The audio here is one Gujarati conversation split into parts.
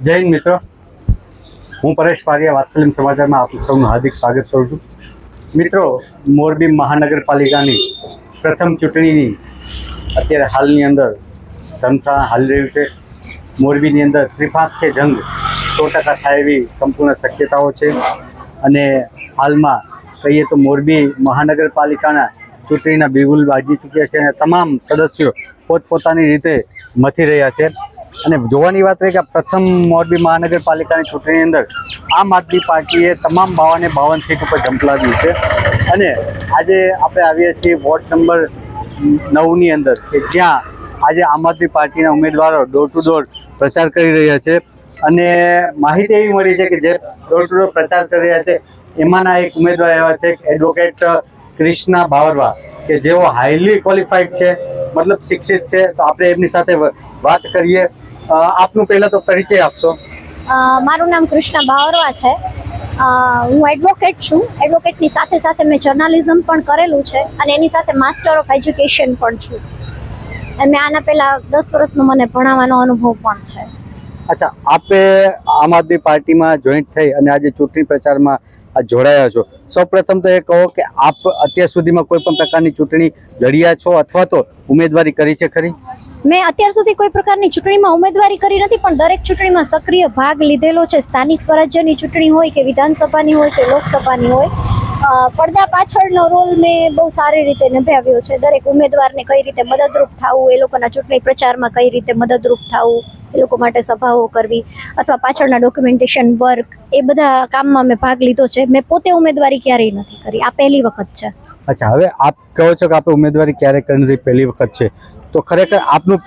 જય હિન્દ મિત્રો, હું પરેશ પારિયા વાત્સલ્યમ સમાચારમાં આપ સૌનું હાર્દિક સ્વાગત કરું છું. મિત્રો, મોરબી મહાનગરપાલિકાની પ્રથમ ચૂંટણીની અત્યારે હાલની અંદર ધમધા હાલી રહ્યું છે. મોરબીની અંદર ત્રિપાંખીય જંગ 100% થાય એવી સંપૂર્ણ શક્યતાઓ છે. અને હાલમાં કહીએ તો મોરબી મહાનગરપાલિકાના ચૂંટણીના બિગુલ વાજી ચૂક્યા છે અને તમામ સદસ્યો પોતપોતાની રીતે મથી રહ્યા છે. અને જોવાની વાત રહી કે પ્રથમ મોરબી મહાનગરપાલિકાની ચૂંટણીની અંદર આમ આદમી પાર્ટીએ તમામ 52 સીટ ઉપર ઝંપલાવ્યું છે. અને આજે આપણે આવીએ છીએ વોર્ડ નંબર 9ની અંદર કે જ્યાં આજે આમ આદમી પાર્ટીના ઉમેદવારો ડોર ટુ ડોર પ્રચાર કરી રહ્યા છે. અને માહિતી એવી મળી છે કે જે ડોર ટુ ડોર પ્રચાર કરી રહ્યા છે એમાંના એક ઉમેદવાર એવા છે એડવોકેટ કૃષ્ણા બાવરવા કે જેઓ હાઈલી ક્વોલિફાઈડ છે, મતલબ શિક્ષિત છે. તો આપણે એમની સાથે વાત કરીએ. આપનું પહેલાં તો પરિચય આપશો. મારું નામ કૃષ્ણા બાવરવા છે. હું એડવોકેટ છું. એડવોકેટની સાથે સાથે મેં જર્નાલિઝમ પણ કરેલું છે અને એની સાથે માસ્ટર ઓફ એજ્યુકેશન પણ છું. અને મેં આના પહેલાં 10 વર્ષનો મને ભણાવવાનો અનુભવ પણ છે. અચ્છા, આપે આમ આદમી પાર્ટીમાં જોઈન્ટ થઈ અને આજે ચૂંટણી પ્રચારમાં જોડાયા છો. સૌપ્રથમ તો એ કહો કે આપ અત્યાર સુધીમાં કોઈ પણ પ્રકારની ચૂંટણી લડ્યા છો અથવા તો ઉમેદવારી કરી છે ખરી? મેં અત્યાર સુધી કોઈ પ્રકારની ચૂંટણીમાં ઉમેદવારી કરી નથી, પણ દરેક ચૂંટણીમાં સક્રિય ભાગ લીધેલો છે. સ્થાનિક સ્વરાજ્યની ચૂંટણી હોય કે વિધાનસભાની હોય કે લોકસભાની હોય, પડદા પાછળનો રોલ મેં બહુ સારી રીતે નિભાવ્યો છે. દરેક ઉમેદવારને કઈ રીતે મદદરૂપ થવું, એ લોકોના ચૂંટણી પ્રચારમાં કઈ રીતે મદદરૂપ થવું, એ લોકો માટે સભાઓ કરવી અથવા પાછળના ડોક્યુમેન્ટેશન વર્ક, એ બધા કામમાં મેં ભાગ લીધો છે. મેં પોતે ઉમેદવારી ક્યારેય નથી કરી, આ પહેલી વખત છે. અચ્છા, હવે આપ કહો છો કે આપણે ઉમેદવારી ક્યારેય કરી નથી, પહેલી વખત છે. તો ખરેખર આપનું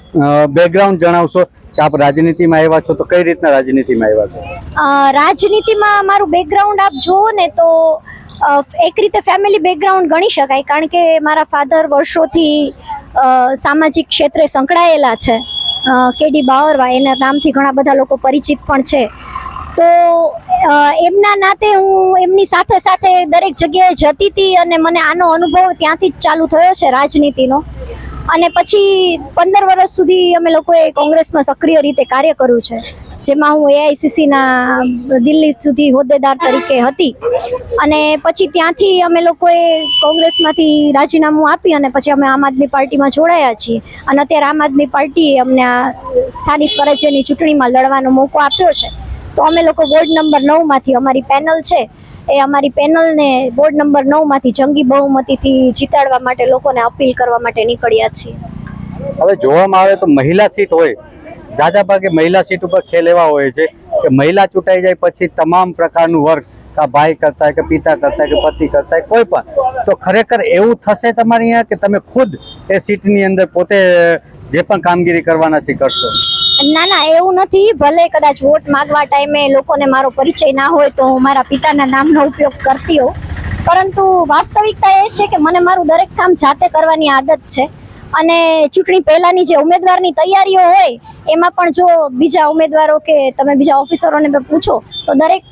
બેકગ્રાઉન્ડ જણાવશો કે આપ રાજનીતિમાં આવ્યા છો, તો કઈ રીતના રાજનીતિમાં આવ્યા છો? રાજનીતિમાં મારું બેકગ્રાઉન્ડ આપ જુઓ ને તો એક રીતે ફેમિલી બેકગ્રાઉન્ડ ગણી શકાય, કારણ કે મારા ફાધર વર્ષોથી સામાજિક ક્ષેત્રે સંકળાયેલા છે. કેડી બાવરવા એના નામથી ઘણા બધા લોકો પરિચિત પણ છે. તો એમના નાતે હું એમની સાથે સાથે દરેક જગ્યાએ જતી હતી અને મને આનો અનુભવ ત્યાંથી જ ચાલુ થયો છે રાજનીતિનો. અને પછી 15 વર્ષ સુધી અમે લોકોએ કોંગ્રેસમાં સક્રિય રીતે કાર્ય કર્યું છે, જેમાં હું AICCના દિલ્હી સુધી હોદ્દેદાર તરીકે હતી. અને પછી ત્યાંથી અમે લોકોએ કોંગ્રેસમાંથી રાજીનામું આપી અને પછી અમે આમ આદમી પાર્ટીમાં જોડાયા છીએ. અને અત્યારે આમ આદમી પાર્ટીએ અમને આ સ્થાનિક સ્વરાજ્યની ચૂંટણીમાં લડવાનો મોકો આપ્યો છે. તો અમે લોકો વોર્ડ નંબર 9માંથી અમારી પેનલ છે, એ અમારી પેનલને વોર્ડ નંબર 9માંથી જંગી બહુમતીથી જીતાડવા માટે લોકોને અપીલ કરવા માટે નીકળ્યા છીએ. હવે જોવામાં આવે તો મહિલા સીટ હોય, જાજા ભાગે મહિલા સીટ ઉપર ખેલ એવા હોય છે કે મહિલા ચૂંટાઈ જાય પછી તમામ પ્રકારનું વર્ક, કા ભાઈ કરતા હોય કે પિતા કરતા હોય કે પતિ કરતા હોય કોઈ પણ, તો ખરેખર એવું થશે તમારી અહીંયા કે તમે ખુદ એ સીટની અંદર પોતે જે પણ કામગીરી કરવાના છે કરશો? ના, એવું નથી. ભલે કદાચ વોટ માંગવા ટાઈમે લોકોને મારો પરિચય ના હોય તો હું મારા પિતાના નામનો ઉપયોગ કરતી હોઉં, પરંતુ વાસ્તવિકતા એ છે કે મને મારું દરેક કામ જાતે કરવાની આદત છે. અને ચૂંટણી પહેલાંની જે ઉમેદવારની તૈયારીઓ હોય એમાં પણ જો બીજા ઉમેદવારો કે તમે બીજા ઓફિસરોને પૂછો તો દરેક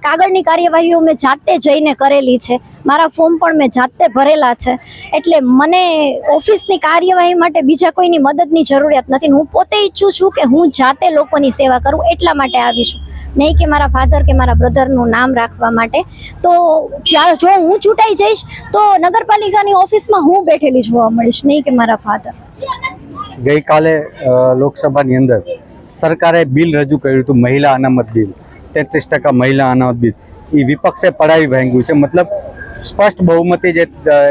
કાગળની કાર્યવાહીઓ મેં જાતે જઈને કરેલી છે. મારા ફોર્મ પણ મેં જાતે ભરેલા છે. એટલે મને ઓફિસની કાર્યવાહી માટે બીજા કોઈની મદદની જરૂરિયાત નથી. હું પોતે ઈચ્છું છું કે હું જાતે લોકોની સેવા કરું, એટલા માટે આવી છું, નહીં કે મારા ફાધર કે મારા બ્રધરનું નામ રાખવા માટે. તો જો હું ચૂંટાઈ જઈશ તો નગરપાલિકાની ઓફિસમાં હું બેઠેલી જોવા મળીશ, નહીં કે મારા ફાધર. ગઈકાલે લોકસભાની અંદર સરકારે બિલ રજૂ કર્યું હતું, મહિલા અનામત બિલ, 33% મહિલા અનામત બિલ. એ વિપક્ષે પડાવી ભાંગ્યું છે. મતલબ સ્પષ્ટ બહુમતી, જે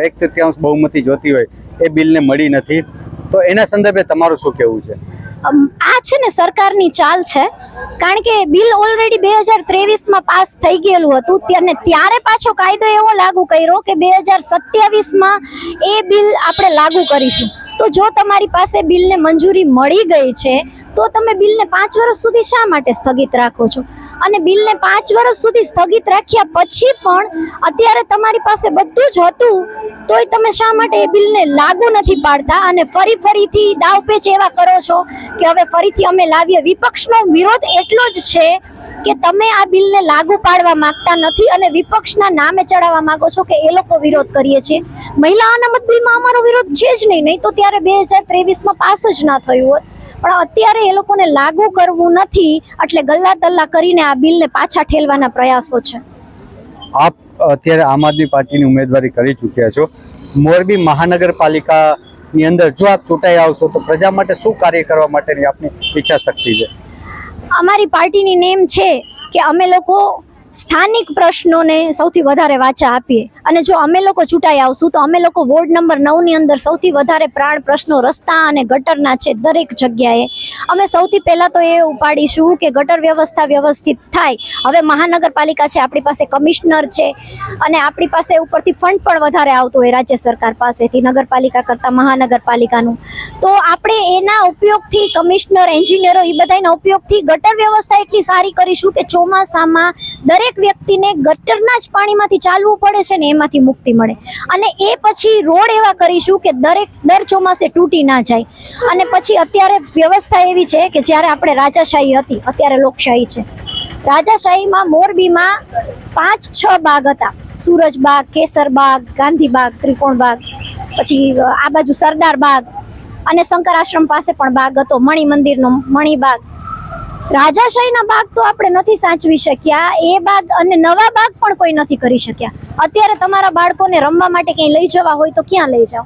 1/3 બહુમતી જોતી હોય એ બિલને મળી નથી. તો એના સંદર્ભે તમારું શું કહેવું છે? આ છે ને સરકારની ચાલ છે, કારણ કે બિલ ઓલરેડી 2023માં પાસ થઈ ગયેલું હતું. ત્યારે પાછો કાયદો એવો લાગુ કર્યો કે 2027માં એ બિલ આપણે લાગુ કરીશું. તો જો તમારી પાસે બિલને મંજૂરી મળી ગઈ છે તો તમે બિલને 5 વર્ષ સુધી શા માટે સ્થગિત રાખો છો? અને બિલને 5 વર્ષ સુધી સ્થગિત રાખ્યા પછી પણ અત્યારે તમારી પાસે બધું જ હતું તોય તમે શા માટે એ બિલને લાગુ નથી પાડતા અને ફરીથી દાવપેચ એવા કરો છો કે હવે ફરીથી અમે લાવીએ? વિપક્ષનો વિરોધ એટલો જ છે કે તમે આ બિલને લાગુ પાડવા માંગતા નથી અને વિપક્ષના નામે ચડાવવા માંગો છો કે એ લોકો વિરોધ કરીએ છીએ. મહિલા અનામત બિલમાં અમારો વિરોધ છે જ નહીં તો ત્યારે 2023માં પાસ જ ના થયું હોત. પણ અત્યારે એ લોકોને લાગુ કરવું નથી, એટલે ગલ્લા તલ્લા કરીને આ બિલને પાછા ઠેલવાના પ્રયાસો છે. આપ અત્યારે આમ આદમી પાર્ટીની ઉમેદવારી કરી ચૂક્યા છો. મોરબી મહાનગરપાલિકાની અંદર જો આપ ચૂંટાઈ આવશો તો પ્રજા માટે શું કાર્ય કરવા માટેની આપની ઈચ્છા શક્તિ છે? અમારી પાર્ટીની નેમ છે કે અમે લોકો સ્થાનિક પ્રશ્નોને સૌથી વધારે વાચા આપીએ, અને જો અમે લોકો ચૂંટાઈ આવશું તો અમે લોકો વોર્ડ નંબર 9ની અંદર સૌથી વધારે પ્રાણ પ્રશ્નો રસ્તા અને ગટરના છે દરેક જગ્યાએ. અમે સૌથી પહેલાં તો એ ઉપાડીશું કે ગટર વ્યવસ્થા વ્યવસ્થિત થાય. હવે મહાનગરપાલિકા છે, આપણી પાસે કમિશનર છે, અને આપણી પાસે ઉપરથી ફંડ પણ વધારે આવતો હોય રાજ્ય સરકાર પાસેથી નગરપાલિકા કરતાં મહાનગરપાલિકાનું. તો આપણે એના ઉપયોગથી કમિશનર, એન્જિનિયરો એ બધાના ઉપયોગથી ગટર વ્યવસ્થા એટલી સારી કરીશું કે ચોમાસામાં દરેક વ્યક્તિને ગટરના જ પાણીમાંથી ચાલવું પડે છે ને એમાંથી મુક્તિ મળે. અને એ પછી રોડ એવા કરીશું કે દર ચોમાસે તૂટી ના જાય. અને પછી અત્યારે વ્યવસ્થા એવી છે કે જ્યારે આપણે રાજાશાહી હતી, અત્યારે લોકશાહી છે. રાજાશાહીમાં મોરબીમાં 5-6 બાગ હતા, સૂરજબાગ, કેસરબાગ, ગાંધીબાગ, ત્રિકોણબાગ, પછી આ બાજુ સરદાર બાગ, અને શંકર આશ્રમ પાસે પણ બાગ હતો, મણિ મંદિરનો મણિબાગ. રાજાશાહીના બાગ તો આપણે નથી સાચવી શક્યા, એ બાગ અને નવા બાગ પણ કોઈ નથી કરી શક્યા. અત્યારે તમારા બાળકોને રમવા માટે ક્યાંય લઈ જવા હોય તો ક્યાં લઈ જાઓ?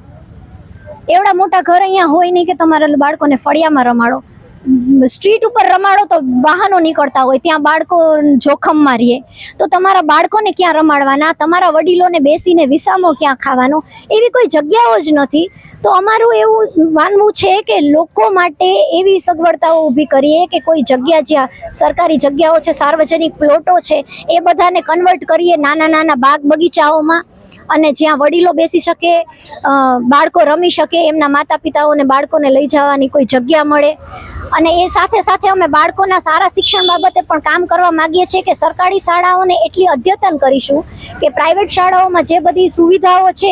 એવડા મોટા ઘર અહીંયા હોય નહીં કે તમારા બાળકોને ફળિયામાં રમાડો. સ્ટ્રીટ ઉપર રમાડો તો વાહનો નીકળતા હોય, ત્યાં બાળકો જોખમમાં રહે, તો તમારા બાળકોને ક્યાં રમાડવાના? તમારા વડીલોને બેસીને વિસામો ક્યાં ખાવાનો? એવી કોઈ જગ્યાઓ જ નથી. તો અમારું એવું માનવું છે કે લોકો માટે એવી સગવડતાઓ ઊભી કરીએ કે કોઈ જગ્યા જ્યાં સરકારી જગ્યાઓ છે, સાર્વજનિક પ્લોટો છે, એ બધાને કન્વર્ટ કરીએ નાના નાના બાગ બગીચાઓમાં, અને જ્યાં વડીલો બેસી શકે, બાળકો રમી શકે, એમના માતા પિતાઓને બાળકોને લઈ જવાની કોઈ જગ્યા મળે. અને એ સાથે સાથે અમે બાળકોના સારા શિક્ષણ બાબતે પણ કામ કરવા માંગીએ છીએ કે સરકારી શાળાઓને એટલી અદ્યતન કરીશું કે પ્રાઇવેટ શાળાઓમાં જે બધી સુવિધાઓ છે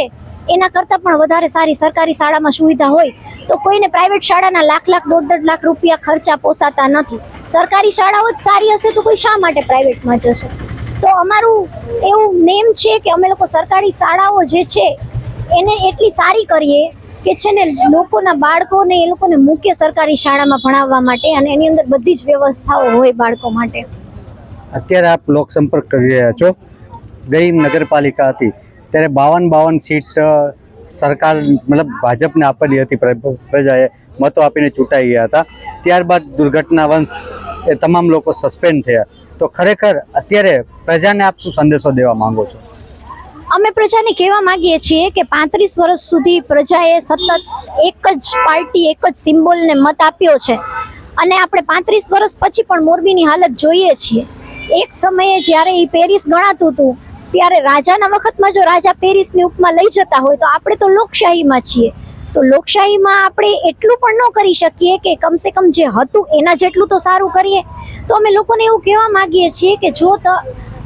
એના કરતાં પણ વધારે સારી સરકારી શાળામાં સુવિધા હોય. તો કોઈને પ્રાઇવેટ શાળાના લાખ 1.5 લાખ રૂપિયા ખર્ચા પોસાતા નથી. સરકારી શાળાઓ જ સારી હશે તો કોઈ શા માટે પ્રાઇવેટમાં જશે? તો અમારું એવું નેમ છે કે અમે લોકો સરકારી શાળાઓ જે છે એને એટલી સારી કરીએ કે છે ને લોકોના બાળકોને એ લોકોને મુખ્ય સરકારી શાળામાં ભણાવવા માટે, અને એની અંદર બધી જ વ્યવસ્થાઓ હોય બાળકો માટે. અત્યારે આપ લોકસંપર્ક કરી રહ્યા છો. ગઈ નગરપાલિકા હતી ત્યારે 52 સીટ સરકાર મતલબ ભાજપને આપેલી હતી, પ્રજાએ મતો આપીને ચૂંટાઈ ગયા હતા. ત્યારબાદ દુર્ઘટનાવંશ એ તમામ લોકો સસ્પેન્ડ થયા. તો ખરેખર અત્યારે પ્રજાને આપ શું સંદેશો દેવા માંગો છો? અમે પ્રજાને કહેવા માંગીએ છીએ કે 35 વર્ષ સુધી પ્રજાએ સતત એક જ પાર્ટી, એક જ સિમ્બોલને મત આપ્યો છે, અને આપણે 35 વર્ષ પછી પણ મોરબીની હાલત જોઈએ છીએ. એક સમયે જ્યારે એ પેરિસ ગણાતું હતું ત્યારે રાજાના વખતમાં જો રાજા પેરિસની ઉપમા લઈ જતા હોય તો આપણે તો લોકશાહીમાં છીએ. તો લોકશાહીમાં આપણે એટલું પણ ન કરી શકીએ કે કમસે કમ જે હતું એના જેટલું તો સારું કરીએ. તો અમે લોકોને એવું કહેવા માંગીએ છીએ કે જો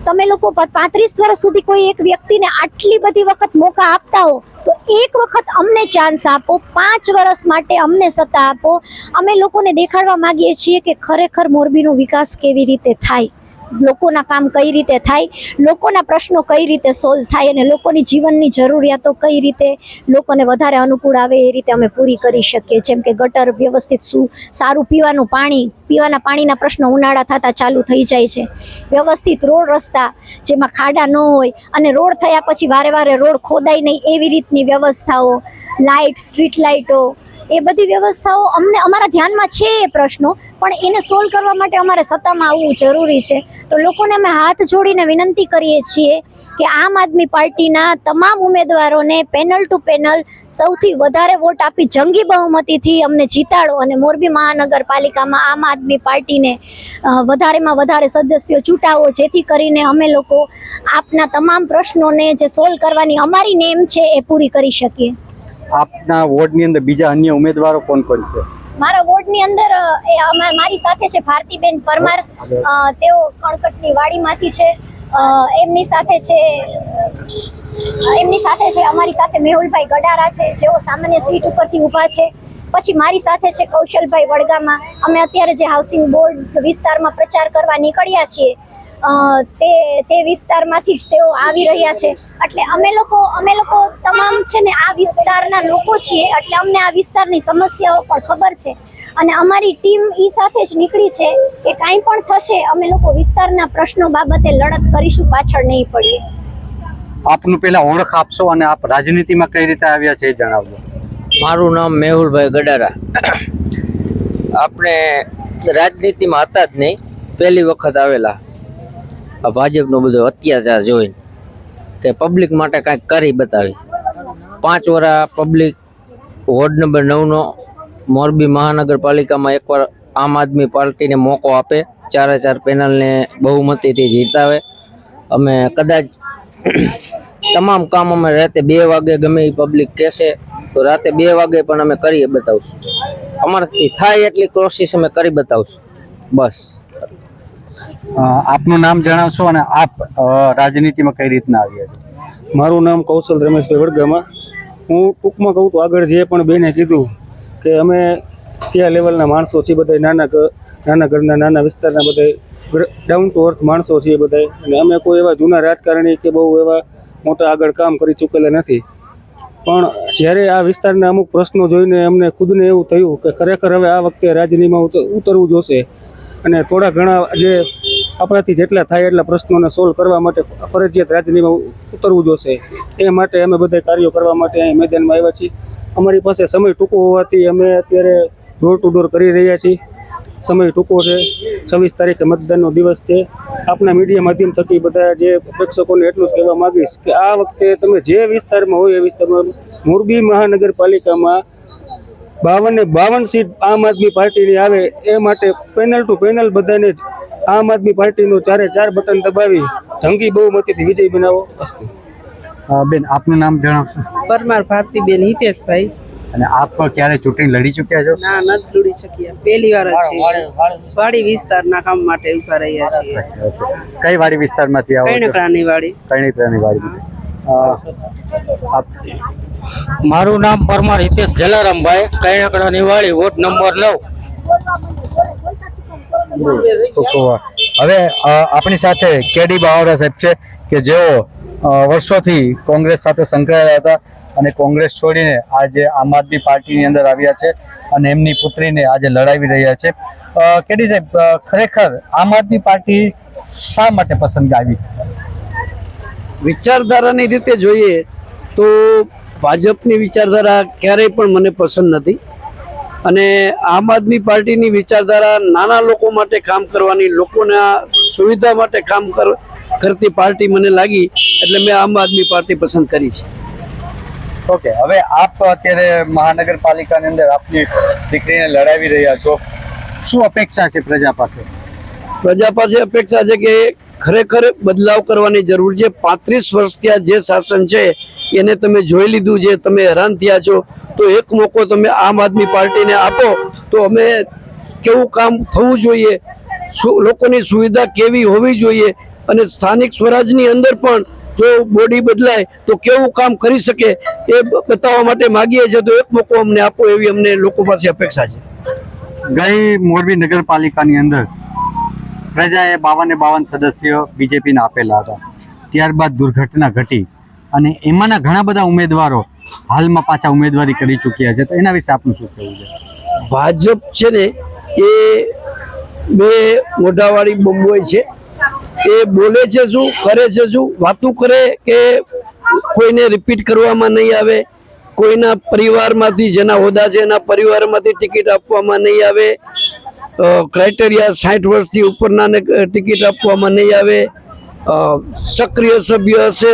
તમે લોકો 35 વર્ષ સુધી કોઈ એક વ્યક્તિને આટલી બધી વખત મોકા આપતા હો તો એક વખત અમને ચાન્સ આપો, 5 વર્ષ માટે અમને સત્તા આપો. અમે લોકોને દેખાડવા માંગીએ છીએ કે ખરેખર મોરબીનો વિકાસ કેવી રીતે થાય, લોકોના કામ કઈ રીતે થાય, લોકોના પ્રશ્નો કઈ રીતે સોલ્વ થાય, અને લોકોની જીવનની જરૂરિયાતો કઈ રીતે લોકોને વધારે અનુકૂળ આવે એ રીતે અમે પૂરી કરી શકીએ. જેમ કે ગટર વ્યવસ્થિત, સારું પીવાનું પાણી, પીવાના પાણીના પ્રશ્નો ઉનાળા થતાં ચાલુ થઈ જાય છે, વ્યવસ્થિત રોડ રસ્તા જેમાં ખાડા ન હોય, અને રોડ થયા પછી વારે વારે રોડ ખોદાય નહીં એવી રીતની વ્યવસ્થાઓ, લાઇટ, સ્ટ્રીટ લાઇટો, એ બધી વ્યવસ્થાઓ અમારા ધ્યાનમાં છે એ પ્રશ્નો, પણ એને સોલ્વ કરવા માટે અમારે સત્તામાં આવવું જરૂરી છે. તો લોકોને અમે હાથ જોડીને વિનંતી કરીએ છીએ કે આમ આદમી પાર્ટીના તમામ ઉમેદવારોને પેનલ ટુ પેનલ સૌથી વધારે વોટ આપી જંગી બહુમતીથી અમને જીતાડો, અને મોરબી મહાનગરપાલિકામાં આમ આદમી પાર્ટીને વધારેમાં વધારે સદસ્યો ચૂંટાવો, જેથી કરીને અમે લોકો આપના તમામ પ્રશ્નોને જે સોલ્વ કરવાની અમારી નેમ છે એ પૂરી કરી શકીએ. આપના વોર્ડની અંદર બીજા અન્ય ઉમેદવારો કોણ કોણ છે? મારા વોર્ડની અંદર મારી સાથે છે ભારતીબેન પરમાર, તેઓ કણકટની વાડીમાંથી છે. એમની સાથે છે અમારી સાથે મેહુલભાઈ ગડારા છે, જેઓ સામાન્ય સીટ ઉપરથી ઊભા છે. પછી મારી સાથે છે કૌશલભાઈ વડગામા. અમે અત્યારે જે હાઉસિંગ બોર્ડ વિસ્તારમાં પ્રચાર કરવા નીકળ્યા છીએ તે વિસ્તારમાંથી જ તેઓ આવી રહ્યા છે. એટલે અમે લોકો તમામ છે ને આ વિસ્તારના લોકો છીએ, એટલે અમને આ વિસ્તારની સમસ્યાઓ પણ ખબર છે. અને અમારી ટીમ ઈ સાથે જ નીકળી છે કે કાંઈ પણ થશે અમે લોકો વિસ્તારના પ્રશ્નો બાબતે લડત કરીશું, પાછળ નહીં પડીએ. આપનું પહેલા ઓળખ આપશો અને આપ રાજનીતિમાં કઈ રીતે આવ્યા છે એ જણાવજો. મારું નામ મેહુલભાઈ ગડારા. આપણે રાજનીતિમાં હતા જ નહીં, પહેલી વખત આવેલા આ ભાજપનો બધો અત્યાચાર જોઈને કે પબ્લિક માટે કાંઈક કરી બતાવી. 5 વર્ષ પબ્લિક વોર્ડ નંબર 9નો મોરબી મહાનગરપાલિકામાં એકવાર આમ આદમી પાર્ટીને મોકો આપે, 4 પેનલને બહુમતીથી જીતાવે. અમે કદાચ તમામ કામ અમે રાતે 2 વાગે ગમે એ પબ્લિક કહેશે તો રાતે 2 વાગે પણ અમે કરી બતાવશું. અમારાથી થાય એટલી કોશિશ અમે કરી બતાવશું. બસ. આપનું નામ જણાવશો અને આપ રાજનીતિમાં કઈ રીતના આવ્યા છો? મારું નામ કૌશલ રમેશભાઈ વડગામા. હું ટૂંકમાં કહું તો આગળ જે પણ બેને કીધું કે અમે કયા લેવલના માણસો છીએ, બધા નાના ઘરના નાના વિસ્તારના બધા ડાઉન ટુ અર્થ માણસો છીએ બધા, અને અમે કોઈ એવા જૂના રાજકારણી કે બહુ એવા મોટા આગળ કામ કરી ચૂકેલા નથી. પણ જ્યારે આ વિસ્તારના અમુક પ્રશ્નો જોઈને અમને ખુદને એવું થયું કે ખરેખર હવે આ વખતે રાજનીતિમાં ઉતરવું જોશે અને થોડા ઘણા જે આપણાથી જેટલા થાય એટલા પ્રશ્નોને સોલ્વ કરવા માટે ફરજિયાત રાજનીતિમાં ઉતરવું જોશે. એ માટે અમે બધા કાર્યો કરવા માટે અહીં મેદાનમાં આવ્યા છીએ. અમારી પાસે સમય ટૂંકો હોવાથી અમે અત્યારે ડોર ટુ ડોર કરી રહ્યા છીએ. સમય ટૂંકો છે, 26 તારીખે મતદાનનો દિવસ છે. આપણા મીડિયા માધ્યમ થકી બધા જે પ્રેક્ષકોને એટલું જ કહેવા માગીશ કે આ વખતે તમે જે વિસ્તારમાં હોય એ વિસ્તારમાં મોરબી મહાનગરપાલિકામાં 52 સીટ આમ આદમી પાર્ટીની આવે એ માટે પેનલ ટુ પેનલ બધાને જ આમ આદમી પાર્ટીનું 4 બટન દબાવી જંગી બહુમતીથી વિજય બનાવો. અસ્તુ. બેન, આપનું નામ જણાવશો? પરમાર ભારતીબેન હિતેશભાઈ. અને આપ ક્યારે ચૂંટણી લડી ચૂક્યા છો? ના, નથી લડી શક્યા, પહેલી વાર જ છે. વાડી વિસ્તારના કામ માટે ઉભા રહ્યા છીએ. અચ્છા, ઓકે. કઈ વાડી વિસ્તારમાંથી આવો છો? કૈણકરાની વાડી. કૈણકરાની વાડી. મારું નામ પરમાર હિતેશ જલારામભાઈ, કૈણકડાની વાડી, વોર્ડ નંબર 9. હવે આપણી સાથે કેડી બાવરા સાહેબ છે કે જેઓ વર્ષોથી કોંગ્રેસ સાથે સંકળાયેલા હતા અને કોંગ્રેસ છોડીને આજે આમ આદમી પાર્ટીની અંદર આવ્યા છે અને એમની પુત્રીને આજે લડાવી રહ્યા છે. કેડી સાહેબ, ખરેખર આમ આદમી પાર્ટી શા માટે પસંદ આવી? વિચારધારાની રીતે જોઈએ તો ભાજપની વિચારધારા ક્યારેય પણ મને પસંદ નથી, અને આમ આદમી પાર્ટીની વિચારધારા નાના લોકો માટે કામ કરવાની, લોકોના સુવિધા માટે કામ કરતી પાર્ટી મને લાગી, એટલે મેં આમ આદમી પાર્ટી પસંદ કરી છે. ઓકે, હવે આપ અત્યારે મહાનગરપાલિકાની અંદર આપની દીકરીને લડાવી રહ્યા છો, શું અપેક્ષા છે પ્રજા પાસે? પ્રજા પાસે અપેક્ષા છે કે ખરેખર બદલાવ કરવાની જરૂર છે. 35 વર્ષથી આ જે શાસન છે એને તમે જોઈ લીધું છે, તમે હેરાન થયા છો, તો એક મોકો તમે આમ આદમી પાર્ટીને આપો તો અમે કેવું કામ થવું જોઈએ, લોકોની સુવિધા કેવી હોવી જોઈએ, અને સ્થાનિક સ્વરાજની અંદર પણ જો બોડી બદલાય તો કેવું કામ કરી શકે એ બતાવવા માટે માગીએ છીએ. તો એક મોકો અમને આપો એવી અમને લોકો પાસે અપેક્ષા છે. ગઈ મોરબી નગરપાલિકાની અંદર પ્રજાએ 52 સદસ્યો બીજેપીને આપેલા હતા. ત્યારબાદ દુર્ઘટના ઘટી અને એમાંના ઘણા બધા ઉમેદવારો હાલમાં પાછા ઉમેદવારી કરી ચૂક્યા છે, તો એના વિશે આપનું શું કહેવું છે? ભાજપ છે ને એ 2 મોઢાવાળી બંબોય છે. એ બોલે છે શું, કરે છે શું, વાતું કરે કે કોઈને રિપીટ કરવામાં નહીં આવે, કોઈના પરિવારમાંથી જેના હોદ્દા છે એના પરિવારમાંથી ટિકિટ આપવામાં નહીં આવે, ક્રાઇટેરિયા 60 વર્ષથી ઉપરનાને ટિકિટ આપવામાં નહીં આવે, સક્રિય સભ્ય હશે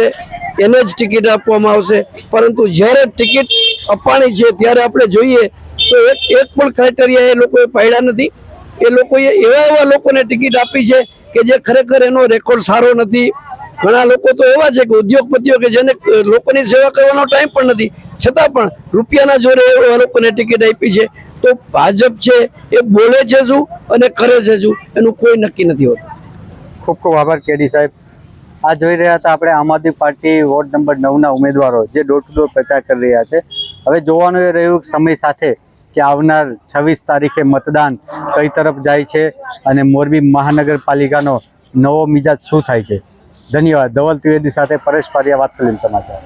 એને જ ટિકિટ આપવામાં આવશે. પરંતુ જ્યારે ટિકિટ અપાણી છે ત્યારે આપણે જોઈએ તો એક પણ ક્રાઇટેરિયા એ લોકોએ પાડ્યા નથી. એ લોકોએ એવા લોકોને ટિકિટ આપી છે કે જે ખરેખર એનો રેકોર્ડ સારો નથી. ઘણા લોકો તો એવા છે કે ઉદ્યોગપતિઓ કે જેને લોકોની સેવા કરવાનો ટાઈમ પણ નથી, છતાં પણ રૂપિયાના જોરે એવા લોકોને ટિકિટ આપી છે. તો ભાજપ છે એ બોલે છે શું અને કરે છે શું એનું કોઈ નક્કી નથી હોતું. ખૂબ ખૂબ આભાર કેડી સાહેબ. આ જોઈ રહ્યા હતા આપણે આમ આદમી પાર્ટી વોર્ડ નંબર 9ના ઉમેદવારો જે ડોર ટુ ડોર પ્રચાર કરી રહ્યા છે. હવે જોવાનું એ રહ્યું સમય સાથે કે આવનાર 26 તારીખે મતદાન કઈ તરફ જાય છે અને મોરબી મહાનગરપાલિકાનો નવો મિજાજ શું થાય છે. ધન્યવાદ. ધવલ ત્રિવેદી સાથે પરેશ પારિયા, વાત્સલ્યમ સમાચાર.